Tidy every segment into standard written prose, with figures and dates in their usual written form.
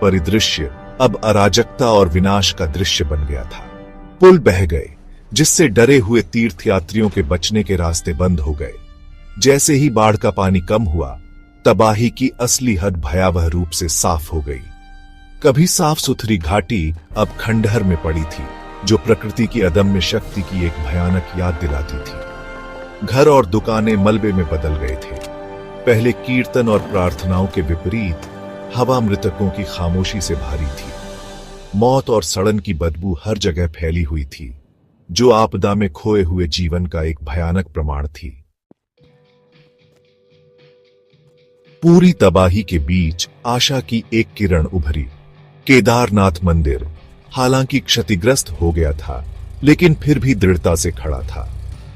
परिदृश्य अब अराजकता और विनाश का दृश्य बन गया था। पुल बह गए, जिससे डरे हुए तीर्थयात्रियों के बचने के रास्ते बंद हो गए। जैसे ही बाढ़ का पानी कम हुआ, तबाही की असली हद भयावह रूप से साफ हो गई। कभी साफ सुथरी घाटी अब खंडहर में पड़ी थी, जो प्रकृति की अदम्य शक्ति की एक भयानक याद दिलाती थी। घर और दुकानें मलबे में बदल गए थे। पहले कीर्तन और प्रार्थनाओं के विपरीत हवा मृतकों की खामोशी से भारी थी। मौत और सड़न की बदबू हर जगह फैली हुई थी, जो आपदा में खोए हुए जीवन का एक भयानक प्रमाण थी। पूरी तबाही के बीच आशा की एक किरण उभरी। केदारनाथ मंदिर हालांकि क्षतिग्रस्त हो गया था, लेकिन फिर भी दृढ़ता से खड़ा था।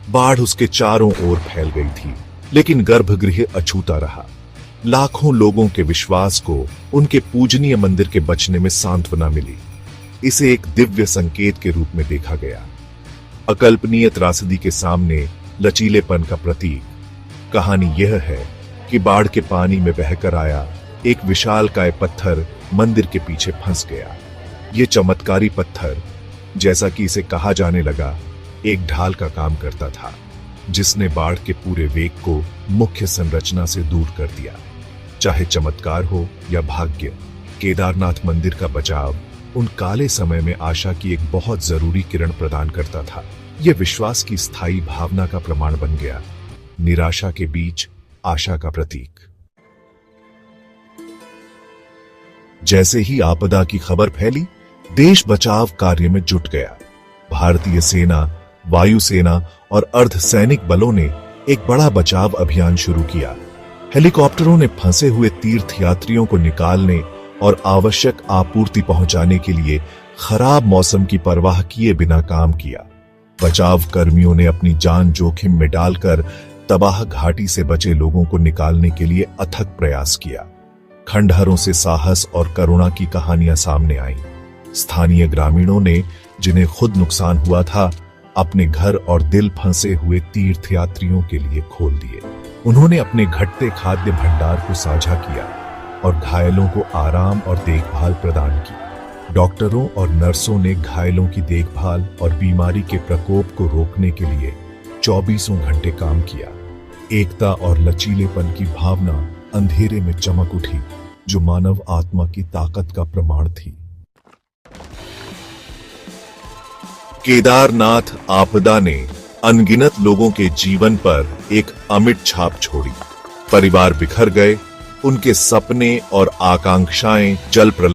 बाढ़ उसके चारों ओर फैल गई थी, लेकिन गर्भगृह अछूता रहा। लाखों लोगों के विश्वास को उनके पूजनीय मंदिर के बचने में सांत्वना मिली। इसे एक दिव्य संकेत के रूप में देखा गया, अकल्पनीय त्रासदी के सामने लचीलेपन का प्रतीक। कहानी यह है कि बाढ़ के पानी में बहकर आया एक विशालकाय पत्थर मंदिर के पीछे फंस गया। ये चमत्कारी पत्थर, जैसा कि इसे कहा जाने लगा, एक ढाल का काम करता था, जिसने बाढ़ के पूरे वेग को मुख्य संरचना से दूर कर दिया। चाहे चमत्कार हो या भाग्य, केदारनाथ मंदिर का बचाव उन काले समय में आशा की एक बहुत जरूरी किरण प्रदान करता था। यह विश्वास की स्थायी भावना का प्रमाण बन गया, निराशा के बीच आशा का प्रतीक। जैसे ही आपदा की खबर फैली, देश बचाव कार्य में जुट गया। भारतीय सेना, वायुसेना और अर्धसैनिक बलों ने एक बड़ा बचाव अभियान शुरू किया। हेलीकॉप्टरों ने फंसे हुए तीर्थयात्रियों को निकालने और आवश्यक आपूर्ति पहुंचाने के लिए खराब मौसम की परवाह किए बिना काम किया। बचाव कर्मियों ने अपनी जान जोखिम में डालकर तबाह घाटी से बचे लोगों को निकालने के लिए अथक प्रयास किया। खंडहरों से साहस और करुणा की कहानियां सामने आईं। स्थानीय ग्रामीणों ने, जिन्हें खुद नुकसान हुआ था, अपने घर और दिल फंसे हुए तीर्थयात्रियों के लिए खोल दिए। उन्होंने अपने घटते खाद्य भंडार को साझा किया और घायलों को आराम और देखभाल प्रदान की। डॉक्टरों और नर्सों ने घायलों की देखभाल और बीमारी के प्रकोप को रोकने के लिए 24 घंटे काम किया। एकता और लचीलेपन की भावना अंधेरे में चमक उठी, जो मानव आत्मा की ताकत का प्रमाण थी। केदारनाथ आपदा ने अनगिनत लोगों के जीवन पर एक अमिट छाप छोड़ी। परिवार बिखर गए, उनके सपने और आकांक्षाएं जल प्रलय